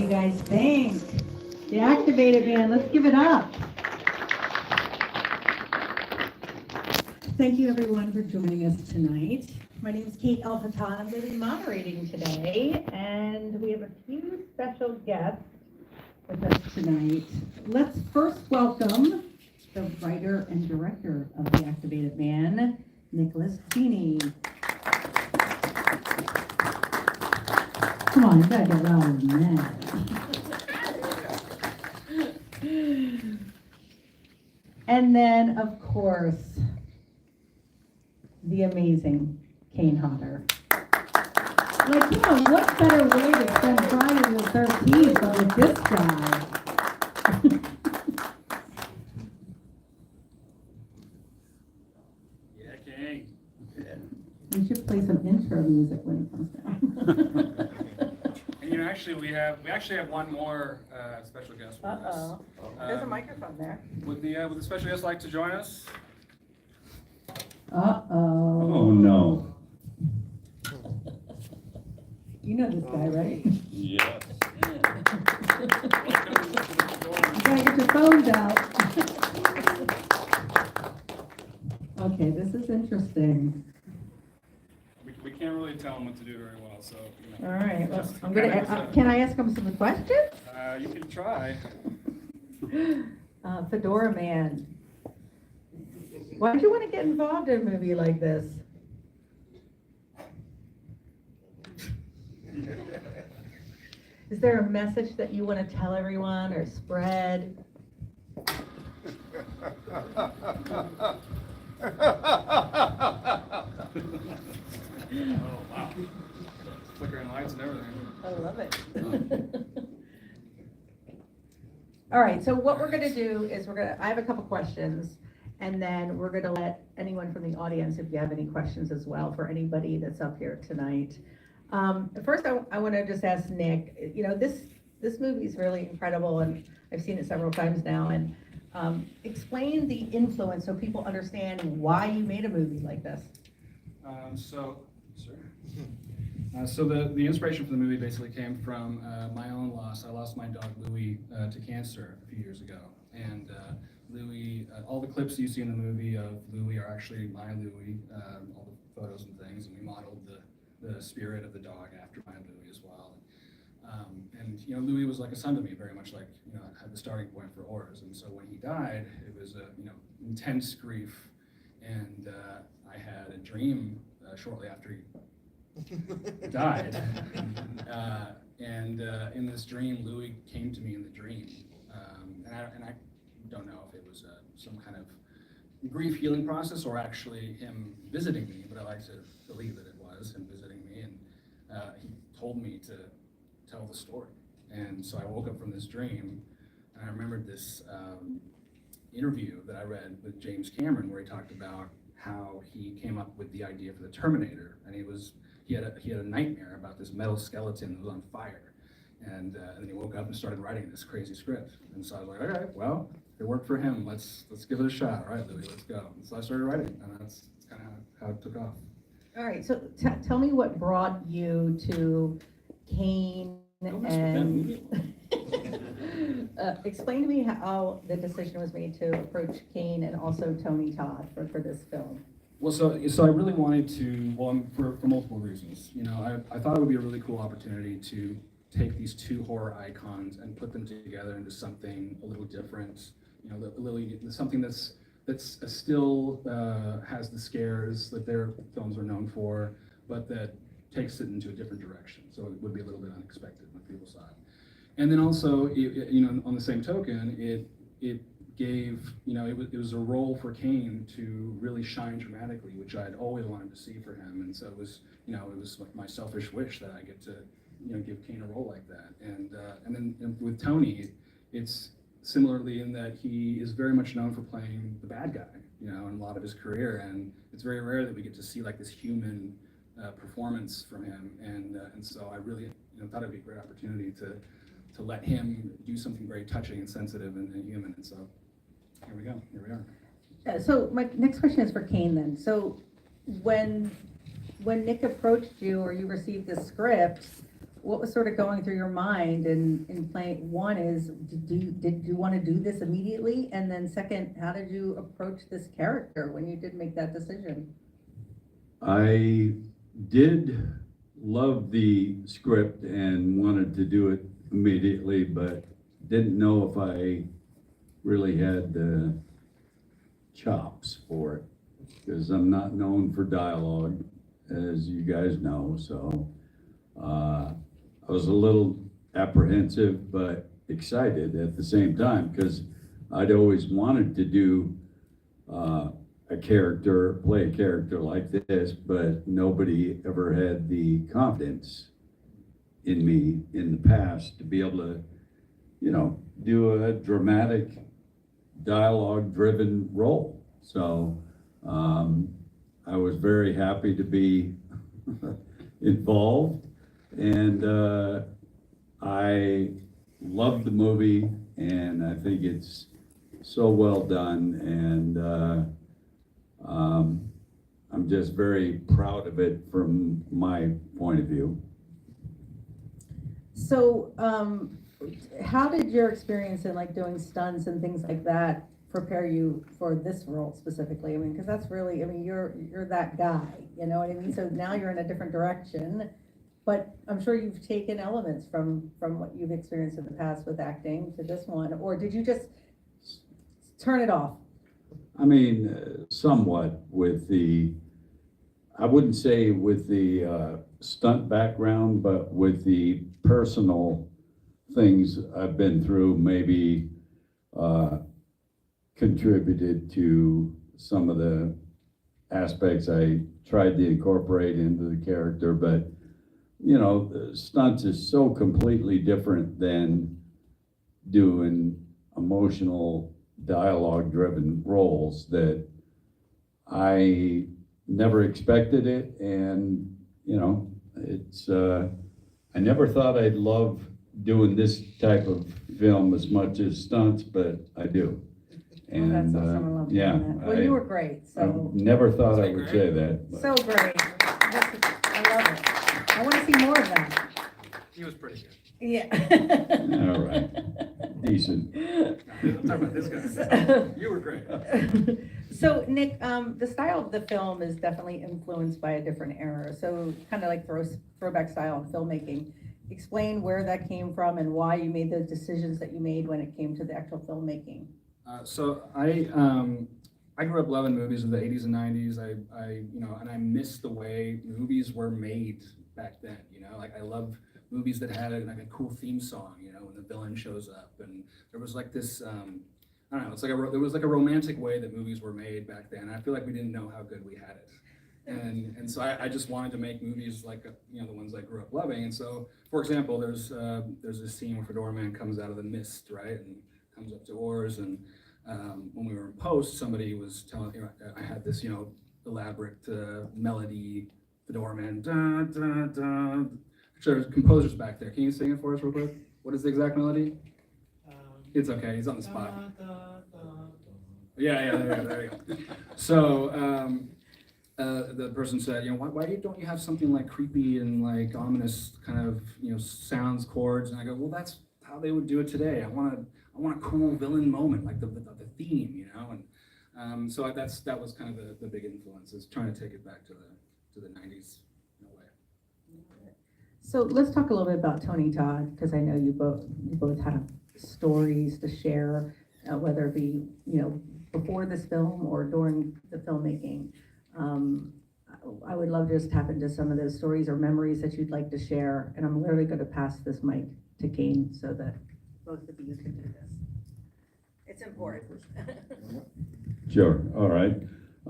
you guys think? The Activated Man, let's give it up. Thank you everyone for joining us tonight. My name is Kate El-Hattan. I'm going to be moderating today, and we have a few special guests with us tonight. Let's first welcome the writer and director of The Activated Man, Nicholas Gyeney. Come on, you gotta get louder than that. And then, of course, the amazing Kane Hodder. Like, come on, what better way to spend Friday the 13th than with this guy? Yeah, Kane. Yeah. We should play some intro music when it comes down. And actually, we actually have one more special guest with us. There's a microphone there. Would the special guest like to join us? Oh, no. You know this guy, right? Yes. You gotta get your phones out. Okay, this is interesting. We can't really tell him what to do very well, so. All right, well, just I'm gonna, can I ask him some questions? You can try. Fedora Man, why did you want to get involved in a movie like this? Is there a message that you want to tell everyone or spread? Oh, wow. Flickering lights and everything. I love it. All right, so what we're going to do is I have a couple questions, and then we're going to let anyone from the audience, if you have any questions as well, for anybody that's up here tonight. First, I want to just ask Nick, this movie is really incredible, and I've seen it several times now, and explain the influence so people understand why you made a movie like this. So the inspiration for the movie basically came from my own loss. I lost my dog Louie to cancer a few years ago, and Louie, all the clips you see in the movie of Louie are actually my Louie, all the photos and things, and we modeled the spirit of the dog after my Louie as well. And Louie was like a son to me, very much like I had the starting point for Oars. And so when he died, it was intense grief, and I had a dream shortly after he died. And in this dream, Louie came to me in the dream, and I don't know if it was some kind of grief healing process or actually him visiting me, but I like to believe that it was him visiting me, and he told me to tell the story. And so I woke up from this dream, and I remembered this interview that I read with James Cameron, where he talked about how he came up with the idea for the Terminator, and he had a nightmare about this metal skeleton that was on fire, and then he woke up and started writing this crazy script. And so I was like, all right, well, if it worked for him, let's give it a shot. All right, Louie, let's go. And so I started writing, and that's kind of how it took off. All right, so tell me what brought you to Kane, and explain to me how the decision was made to approach Kane and also Tony Todd for this film. Well, so I really wanted to, for multiple reasons. I thought it would be a really cool opportunity to take these two horror icons and put them together into something a little different. Something that's still has the scares that their films are known for, but that takes it into a different direction. So it would be a little bit unexpected when people saw it. And then also, on the same token, it gave, it was a role for Kane to really shine dramatically, which I'd always wanted to see for him. And so it was like my selfish wish that I get to, give Kane a role like that. And then with Tony, it's similarly in that he is very much known for playing the bad guy, in a lot of his career. And it's very rare that we get to see like this human performance from him. And so I really, thought it'd be a great opportunity to let him do something very touching and sensitive and human. And so here we go, here we are. So my next question is for Kane then. So when Nick approached you or you received the script, what was sort of going through your mind in playing, one is, did you want to do this immediately? And then second, how did you approach this character when you did make that decision? I did love the script and wanted to do it immediately, but didn't know if I really had the chops for it, because I'm not known for dialogue, as you guys know, so I was a little apprehensive but excited at the same time, because I'd always wanted to do play a character like this, but nobody ever had the confidence in me in the past to be able to, do a dramatic, dialogue-driven role. So I was very happy to be involved, and I loved the movie, and I think it's so well done, and I'm just very proud of it from my point of view. So, how did your experience in like doing stunts and things like that prepare you for this role specifically? I mean, because that's really, I mean, you're that guy, you know what I mean? So now you're in a different direction, but I'm sure you've taken elements from what you've experienced in the past with acting to this one, or did you just turn it off? I mean, somewhat with I wouldn't say with the stunt background, but with the personal things I've been through, maybe contributed to some of the aspects I tried to incorporate into the character. But, stunts is so completely different than doing emotional dialogue-driven roles that I never expected it, and it's I never thought I'd love doing this type of film as much as stunts, but I do. And That's awesome. I love yeah, hearing that. Well, you were great. I So never thought I would say that. But. so great. I love it. I want to see more of that. He was pretty good. Yeah. All right, decent. I'm talking about this guy. You were great. So Nick, the style of the film is definitely influenced by a different era. So kind of like throwback style in filmmaking. Explain where that came from and why you made the decisions that you made when it came to the actual filmmaking. So I grew up loving movies of the 80s and 90s. And I miss the way movies were made back then. Like I love movies that had like a cool theme song, when the villain shows up, and there was like this, I don't know, there was like a romantic way that movies were made back then. I feel like we didn't know how good we had it. And so I just wanted to make movies like, the ones I grew up loving. And so, for example, there's this scene where Fedora Man comes out of the mist, right? And comes up to oars, and when we were in post, somebody was telling, I had this, elaborate melody, Fedora Man, da, da, da. Sure, there's composers back there. Can you sing it for us real quick? What is the exact melody? It's okay, he's on the spot. Yeah, there you go. So the person said, why don't you have something like creepy and like ominous kind of, sounds, chords? And I go, well, that's how they would do it today. I want a cool villain moment, like the theme, And so that was kind of the big influence, is trying to take it back to the 90s in a way. So let's talk a little bit about Tony Todd, because I know you both have stories to share, whether it be before this film or during the filmmaking. I would love to just tap into some of those stories or memories that you'd like to share, and I'm literally going to pass this mic to Kane so that both of you can do this. It's important. Sure, all right.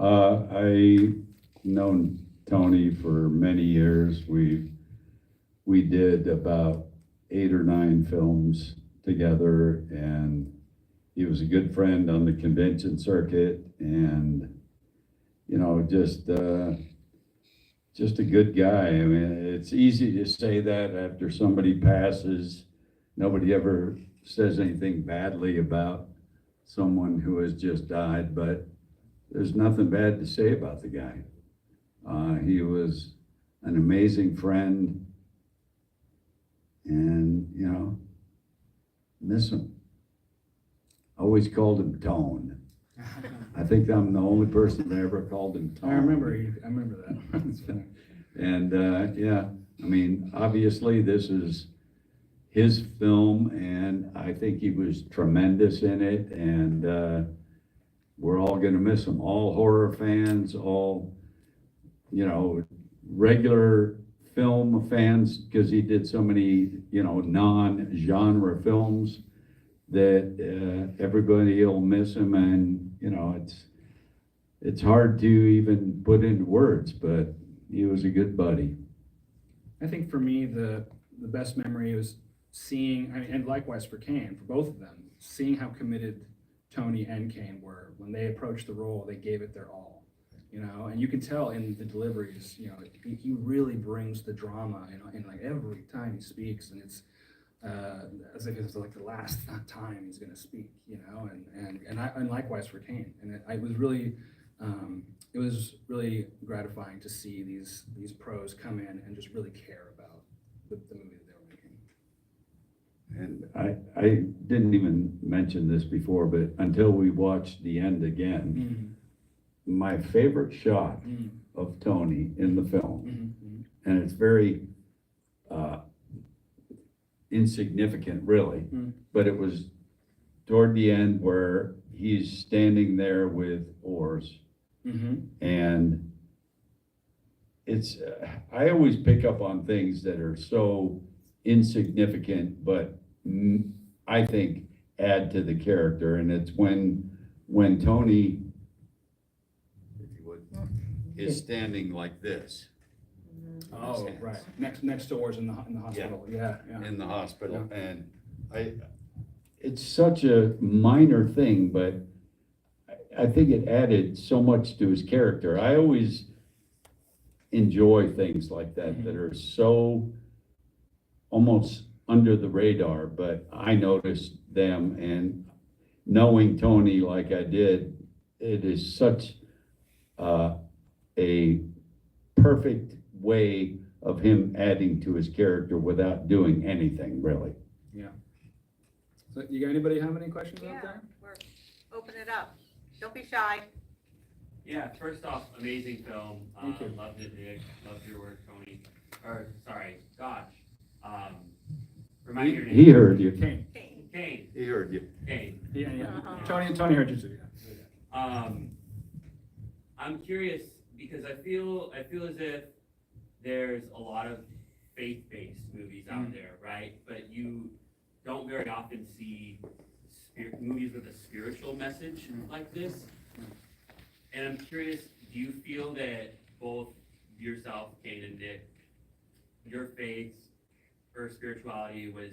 I've known Tony for many years. We did about 8 or 9 films together, and he was a good friend on the convention circuit, and just a good guy. I mean, it's easy to say that after somebody passes. Nobody ever says anything badly about someone who has just died, but there's nothing bad to say about the guy. He was an amazing friend, and, you know, miss him. Always called him Tone. I think I'm the only person that ever called him Tone. I remember that. It's funny. And, yeah, I mean, obviously this is his film, and I think he was tremendous in it, and, we're all gonna miss him, all horror fans, all, you know, regular film fans, because he did so many, you know, non-genre films that, everybody will miss him, and, you know, it's hard to even put into words, but he was a good buddy. I think for me, the best memory was seeing, I mean, and likewise for Kane, for both of them, seeing how committed Tony and Kane were. When they approached the role, they gave it their all, you know, and you can tell in the deliveries, you know, he really brings the drama in like every time he speaks, and it's as if it's like the last time he's gonna speak, you know, and likewise for Kane. And it was really gratifying to see these pros come in and just really care about the movie that they were making. And I didn't even mention this before, but until we watched the end again, my favorite shot of Tony in the film, and it's very insignificant really, but it was toward the end where he's standing there with oars, and it's, I always pick up on things that are so insignificant, but I think add to the character, and it's when Tony, if you would, is standing like this. Oh, right, next to ours in the hospital, yeah. In the hospital, and it's such a minor thing, but I think it added so much to his character. I always enjoy things like that, that are so almost under the radar, but I noticed them, and knowing Tony like I did, it is such a perfect way of him adding to his character without doing anything really. Yeah. So you got anybody have any questions out Yeah, there? we're, open it up. Don't be shy. Yeah, first off, amazing film. Thank you. Loved it, Nick. Loved your work, Tony. Or, sorry, gosh. Remind me your name. He heard you. Kane. Kane. Kane. He heard you. Kane. Yeah. Uh-huh. Tony heard you too, yeah. I'm curious because I feel as if there's a lot of faith-based movies out there, right? But you don't very often see movies with a spiritual message like this. And I'm curious, do you feel that both yourself, Kane and Nick, your faith or spirituality was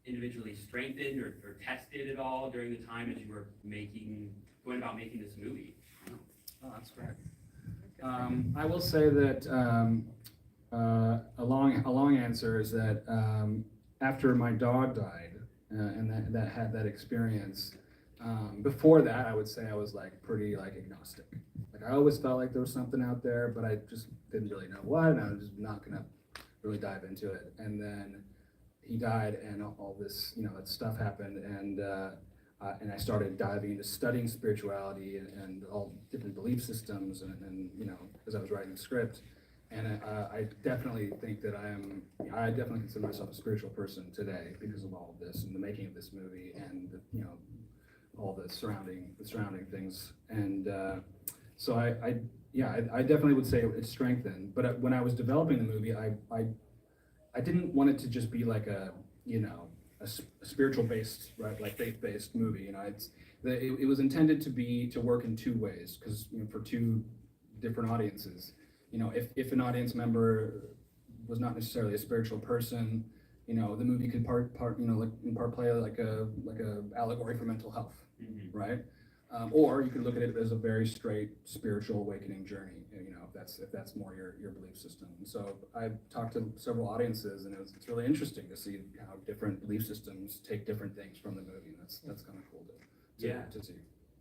individually strengthened or tested at all during the time as you were going about making this movie? Oh, that's great. I will say that a long answer is that after my dog died and that had that experience, before that I would say I was like pretty like agnostic. Like I always felt like there was something out there, but I just didn't really know what, and I was just not gonna really dive into it. And then he died, and all this, you know, that stuff happened, and I started diving into studying spirituality and all different belief systems, and you know, as I was writing the script. And I definitely think that I definitely consider myself a spiritual person today because of all of this and the making of this movie and the, you know, all the surrounding things. And so I definitely would say it's strengthened. But when I was developing the movie, I didn't want it to just be like a, you know, a spiritual based, right, like faith based movie. You know, it was intended to work in two ways, because, you know, for two different audiences. You know, if an audience member was not necessarily a spiritual person, you know, the movie could play like a allegory for mental health, right? Or you could look at it as a very straight spiritual awakening journey, you know, if that's more your belief system. And so I've talked to several audiences, and it's really interesting to see how different belief systems take different things from the movie. And that's kind of cool to see.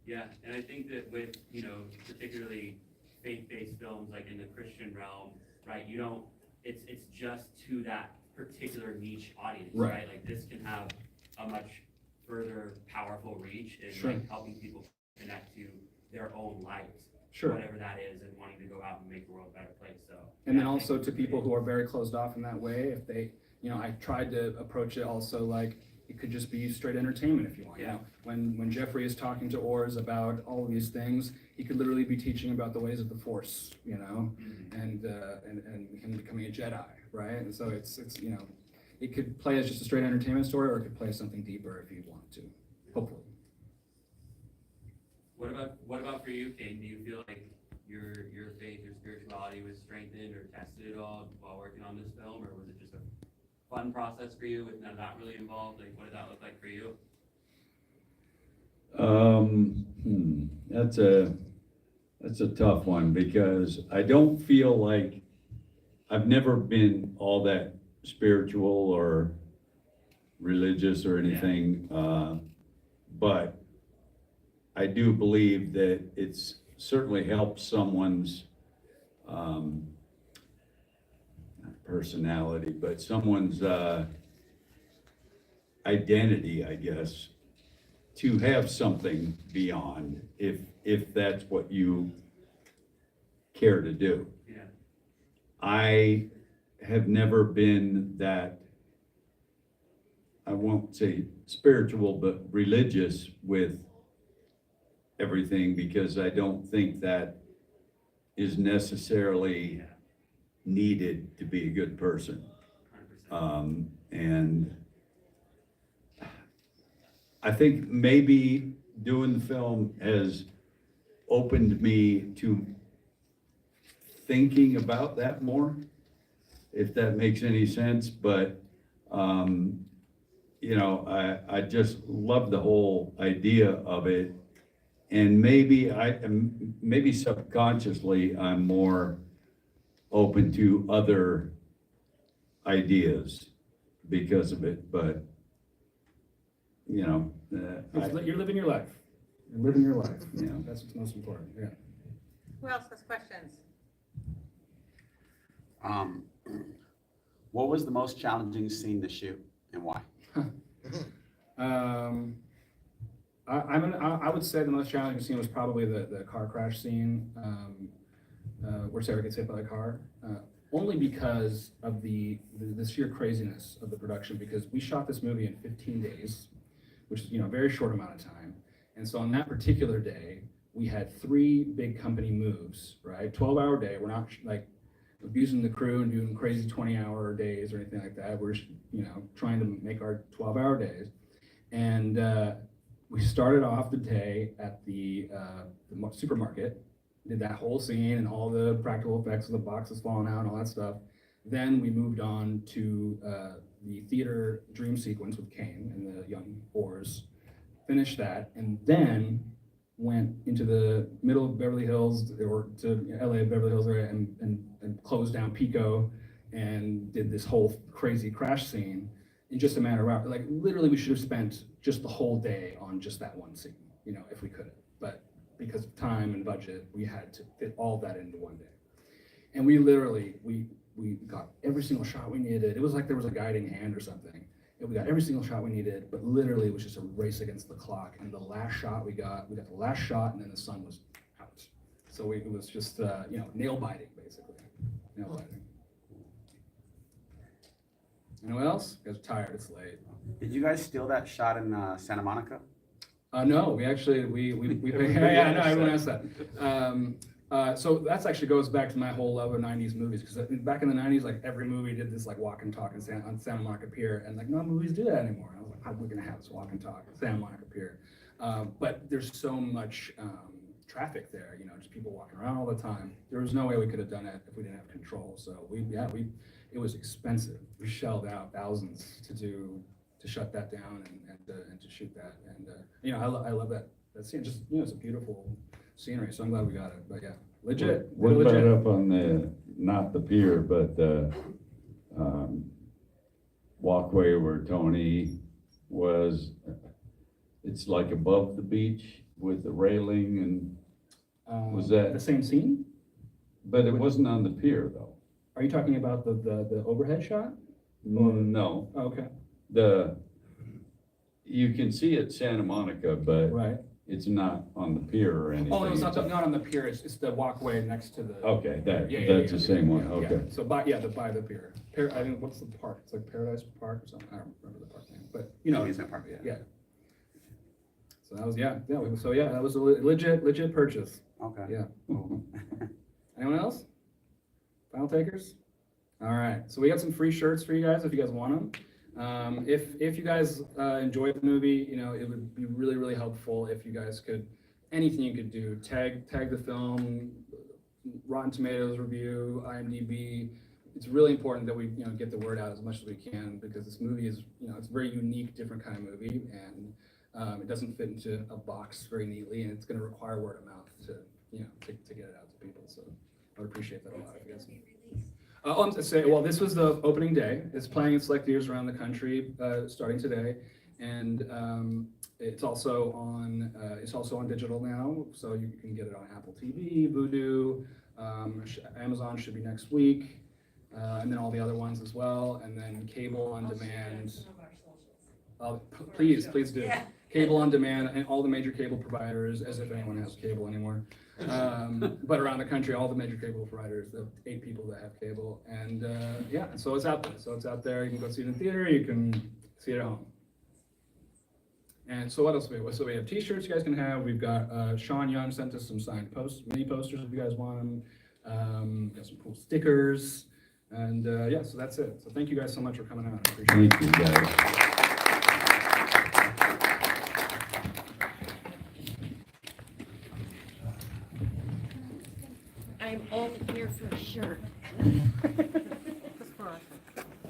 Yeah, and I think that with, you know, particularly faith-based films like in the Christian realm, right? You don't, it's just to that particular niche audience, Right. right? Like this can have a much further powerful reach in Sure. like helping people connect to their own lives, Sure. whatever that is, and wanting to go out and make the world a better place. So. And then yeah, I also think to it's people great. who are very closed off in that way, if they, I tried to approach it also like, it could just be straight entertainment if you want. Yeah. When Jeffrey is talking to Ors about all of these things, he could literally be teaching about the ways of the Force, Mhm. and him becoming a Jedi, right? And so it's it could play as just a straight entertainment story, or it could play as something deeper if you want to, hopefully. What about for you, Kane? Do you feel like your faith, your spirituality was strengthened or tested at all while working on this film, or was it just a fun process for you with none of that really involved? Like, what did that look like for you? That's a tough one, because I don't feel like, I've never been all that spiritual or religious or anything, but I do believe that it's certainly helped someone's, not personality, but someone's, identity, I guess, to have something beyond, if that's what you care to do. Yeah. I have never been that, I won't say spiritual, but religious with everything, because I don't think that is necessarily Yeah. needed to be a good person. 100%. And I think maybe doing the film has opened me to thinking about that more, if that makes any sense, but, I just love the whole idea of it. And maybe subconsciously, I'm more open to other ideas because of it, but, You're living your life. You're living your life. Yeah. That's what's most important, yeah. Who else has questions? What was the most challenging scene to shoot and why? I would say the most challenging scene was probably the car crash scene, where Sarah gets hit by the car. Only because of the sheer craziness of the production, because we shot this movie in 15 days, which is, a very short amount of time. And so on that particular day, we had 3 big company moves, right? 12-hour day. We're not like abusing the crew and doing crazy 20-hour days or anything like that. We're just, trying to make our 12-hour days. And we started off the day at the supermarket, did that whole scene and all the practical effects of the boxes falling out and all that stuff. Then we moved on to the theater dream sequence with Kane and the young Ors, finished that, and then went into the middle of Beverly Hills, or to LA, Beverly Hills area, and closed down Pico and did this whole crazy crash scene in just a matter of hours. Like literally, we should have spent just the whole day on just that one scene, if we could have. But because of time and budget, we had to fit all that into one day. And we literally, we got every single shot we needed. It was like there was a guiding hand or something. And we got every single shot we needed, but literally it was just a race against the clock. And the last shot we got the last shot, and then the sun was out. So it was just, nail biting, basically. Nail biting. Anyone else? You guys are tired, it's late. Did you guys steal that shot in Santa Monica? No, we actually, yeah, no, everyone asked that. So that's actually goes back to my whole love of 90s movies, because back in the 90s, like every movie did this like walk and talk on Santa Monica Pier, and like no movies do that anymore. And I was like, how are we gonna have this walk and talk at Santa Monica Pier? But there's so much traffic there, just people walking around all the time. There was no way we could have done it if we didn't have control. So it was expensive. We shelled out thousands to shut that down and to shoot that. And I love that scene. Just it's a beautiful scenery. So I'm glad we got it. But yeah, legit. What about legit. up on not the pier, but the walkway where Tony was? It's like above the beach with the railing, and was that- the same scene? but it wasn't on the pier though. Are you talking about the overhead shot? No, Oh, okay, you can see it Santa Monica, but right. it's not on the pier or anything. Oh, no, it's not on the pier, it's the walkway next to the. Okay, Yeah, yeah, that's yeah, the same yeah, one, yeah, okay. yeah. So by the pier. I think, what's the park? It's like Paradise Park or something. I don't remember the park name, but you know. Amusement park, yeah. Yeah. So that was, that was a legit purchase. Okay. Yeah. Anyone else? Final takers? All right, so we got some free shirts for you guys if you guys want them. If you guys enjoyed the movie, you know, it would be really, really helpful if you guys could, anything you could do, tag the film, Rotten Tomatoes review, IMDb. It's really important that we, you know, get the word out as much as we can, because this movie is, you know, it's a very unique, different kind of movie, and it doesn't fit into a box very neatly, and it's going to require word of mouth to, you know, to get it out to people. So I would appreciate that a lot if you guys. Well, this was the opening day. It's playing in select theaters around the country, starting today, and it's also on digital now, so you can get it on Apple TV, Vudu, Amazon should be next week, and then all the other ones as well, and then cable on demand. Please do. Yeah. Cable on demand, and all the major cable providers, as if anyone has cable anymore. But around the country, all the major cable providers, the 8 people that have cable, and yeah, so it's out there. So it's out there. You can go see it in theater. You can see it at home. And so what else do we have? So we have T-shirts you guys can have. We've got Sean Young sent us some signed mini posters if you guys want them. Got some cool stickers, and yeah, so that's it. So thank you guys so much for coming out. I appreciate it. Thank you, guys. I'm all here for a shirt.